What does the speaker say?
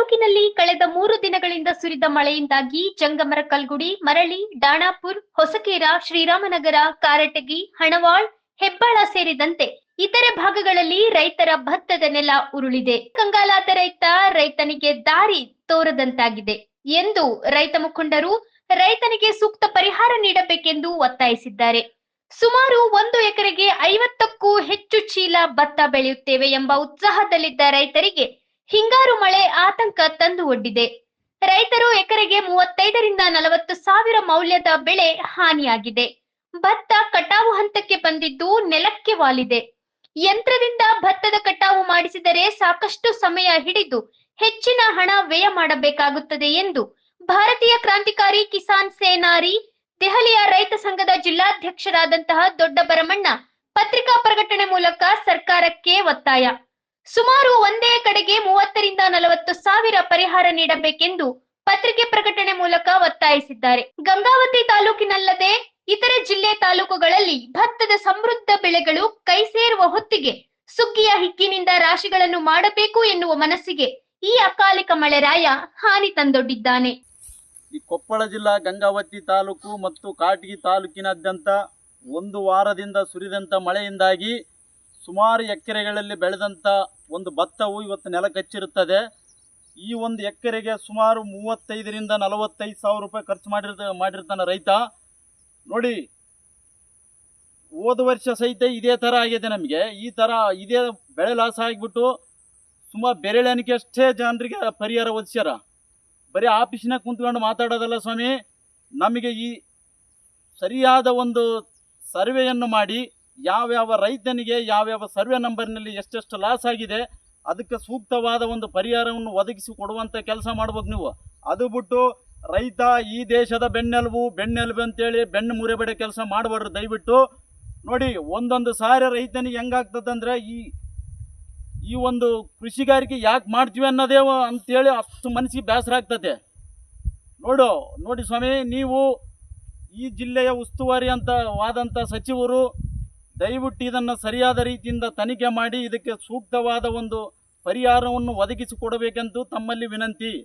ತಾಲೂಕಿನಲ್ಲಿ ಕಳೆದ 3 ದಿನಗಳಿಂದ ಸುರಿದ ಮಳೆಯಿಂದಾಗಿ ಜಂಗಮರಕಲ್ಗುಡಿ, ಮರಳಿ, ಡಾಣಾಪುರ್, ಹೊಸಕೇರ, ಶ್ರೀರಾಮನಗರ, ಕಾರಟಗಿ, ಹಣವಾಳ್, ಹೆಬ್ಬಾಳ ಸೇರಿದಂತೆ ಇತರೆ ಭಾಗಗಳಲ್ಲಿ ರೈತರ ಭತ್ತದ ನೆಲ ಉರುಳಿದೆ. ಕಂಗಾಲಾದ ರೈತನಿಗೆ ದಾರಿ ತೋರದಂತಾಗಿದೆ ಎಂದು ರೈತ ಮುಖಂಡರು ರೈತನಿಗೆ ಸೂಕ್ತ ಪರಿಹಾರ ನೀಡಬೇಕೆಂದು ಒತ್ತಾಯಿಸಿದ್ದಾರೆ. ಸುಮಾರು 1 ಎಕರೆಗೆ 50ಕ್ಕೂ ಹೆಚ್ಚು ಚೀಲ ಭತ್ತ ಬೆಳೆಯುತ್ತೇವೆ ಎಂಬ ಉತ್ಸಾಹದಲ್ಲಿದ್ದ ರೈತರಿಗೆ ಹಿಂಗಾರು ಮಳೆ ಆತಂಕ ತಂದು ಒಡ್ಡಿದೆ. ರೈತರು ಎಕರೆಗೆ 35 ರಿಂದ 40 ಸಾವಿರ ಮೌಲ್ಯದ ಬೆಳೆ ಹಾನಿಯಾಗಿದೆ. ಭತ್ತ ಕಟಾವು ಹಂತಕ್ಕೆ ಬಂದಿದ್ದು ನೆಲಕ್ಕೆ ವಾಲಿದೆ. ಯಂತ್ರದಿಂದ ಭತ್ತದ ಕಟಾವು ಮಾಡಿಸಿದರೆ ಸಾಕಷ್ಟು ಸಮಯ ಹಿಡಿದು ಹೆಚ್ಚಿನ ಹಣ ವ್ಯಯ ಮಾಡಬೇಕಾಗುತ್ತದೆ ಎಂದು ಭಾರತೀಯ ಕ್ರಾಂತಿಕಾರಿ ಕಿಸಾನ್ ಸೇನಾರಿ ದೆಹಲಿಯ ರೈತ ಸಂಘದ ಜಿಲ್ಲಾಧ್ಯಕ್ಷರಾದಂತಹ ದೊಡ್ಡ ಭರಮಣ್ಣ ಪತ್ರಿಕಾ ಪ್ರಕಟಣೆ ಮೂಲಕ ಸರ್ಕಾರಕ್ಕೆ ಒತ್ತಾಯ. ಸುಮಾರು ಒಂದೇ ಕಡೆಗೆ 30 ರಿಂದ 40 ಸಾವಿರ ಪರಿಹಾರ ನೀಡಬೇಕೆಂದು ಪತ್ರಿಕೆ ಪ್ರಕಟಣೆ ಮೂಲಕ ಒತ್ತಾಯಿಸಿದ್ದಾರೆ. ಗಂಗಾವತಿ ತಾಲೂಕಿನಲ್ಲದೆ ಇತರೆ ಜಿಲ್ಲೆ ತಾಲೂಕುಗಳಲ್ಲಿ ಭತ್ತದ ಸಮೃದ್ಧ ಬೆಳೆಗಳು ಕೈ ಸೇರುವ ಹೊತ್ತಿಗೆ ಸುಗ್ಗಿಯ ಹಿಕ್ಕಿನಿಂದ ರಾಶಿಗಳನ್ನು ಮಾಡಬೇಕು ಎನ್ನುವ ಮನಸ್ಸಿಗೆ ಈ ಅಕಾಲಿಕ ಮಳೆರಾಯ ಹಾನಿ ತಂದೊಡ್ಡಿದ್ದಾನೆ. ಈ ಕೊಪ್ಪಳ ಜಿಲ್ಲಾ ಗಂಗಾವತಿ ತಾಲೂಕು ಮತ್ತು ಕಾಟಗಿ ತಾಲೂಕಿನಾದ್ಯಂತ 1 ವಾರದಿಂದ ಸುರಿದಂಥ ಮಳೆಯಿಂದಾಗಿ ಸುಮಾರು ಎಕರೆಗಳಲ್ಲಿ ಬೆಳೆದಂಥ ಒಂದು ಭತ್ತವು ಇವತ್ತು ನೆಲ ಕಚ್ಚಿರುತ್ತದೆ. ಈ ಒಂದು ಎಕರೆಗೆ ಸುಮಾರು 35 ರಿಂದ 45 ಸಾವಿರ ರೂಪಾಯಿ ಖರ್ಚು ಮಾಡಿರ್ತಾನೆ ರೈತ. ನೋಡಿ, ಹೋದ ವರ್ಷ ಸಹಿತ ಇದೇ ಥರ ಆಗಿದೆ. ನಮಗೆ ಇದೇ ಬೆಳೆ ಲಾಸ್ ಆಗಿಬಿಟ್ಟು ಸುಮಾರು ಬೆರಳೆಣಿಕೆ ಅಷ್ಟೇ ಜನರಿಗೆ ಪರಿಹಾರ ಒದಗ್ಸ್ಯಾರ. ಬರೀ ಆಫೀಸಿನಾಗ ಕುಂತ್ಕೊಂಡು ಮಾತಾಡೋದಲ್ಲ ಸ್ವಾಮಿ, ನಮಗೆ ಈ ಸರಿಯಾದ ಒಂದು ಸರ್ವೆಯನ್ನು ಮಾಡಿ ಯಾವ್ಯಾವ ರೈತನಿಗೆ ಯಾವ್ಯಾವ ಸರ್ವೆ ನಂಬರ್ನಲ್ಲಿ ಎಷ್ಟೆಷ್ಟು ಲಾಸ್ ಆಗಿದೆ ಅದಕ್ಕೆ ಸೂಕ್ತವಾದ ಒಂದು ಪರಿಹಾರವನ್ನು ಒದಗಿಸಿ ಕೊಡುವಂಥ ಕೆಲಸ ಮಾಡ್ಬೇಕು ನೀವು. ಅದು ಬಿಟ್ಟು ರೈತ ಈ ದೇಶದ ಬೆನ್ನೆಲುಬು ಅಂತೇಳಿ ಬೆನ್ನು ಮುರಿಬೇಡ ಕೆಲಸ ಮಾಡಬಾರ್ದು ದಯವಿಟ್ಟು. ನೋಡಿ, ಒಂದೊಂದು ಸಾರಿ ರೈತನಿಗೆ ಹೆಂಗಾಗ್ತದಂದ್ರೆ ಈ ಒಂದು ಕೃಷಿಗಾರಿಕೆ ಯಾಕೆ ಮಾಡ್ತೀವಿ ಅನ್ನೋದೇ ಅಂತೇಳಿ ಅಷ್ಟು ಮನಸ್ಸಿಗೆ ಬೇಸರ ಆಗ್ತದೆ. ನೋಡಿ ಸ್ವಾಮಿ, ನೀವು ಈ ಜಿಲ್ಲೆಯ ಉಸ್ತುವಾರಿ ವಾದಂಥ ಸಚಿವರು ದಯವಿಟ್ಟು ಇದನ್ನು ಸರಿಯಾದ ರೀತಿಯಿಂದ ತನಿಖೆ ಮಾಡಿ ಇದಕ್ಕೆ ಸೂಕ್ತವಾದ ಒಂದು ಪರಿಹಾರವನ್ನು ಒದಗಿಸಿಕೊಡಬೇಕೆಂದು ತಮ್ಮಲ್ಲಿ ವಿನಂತಿ.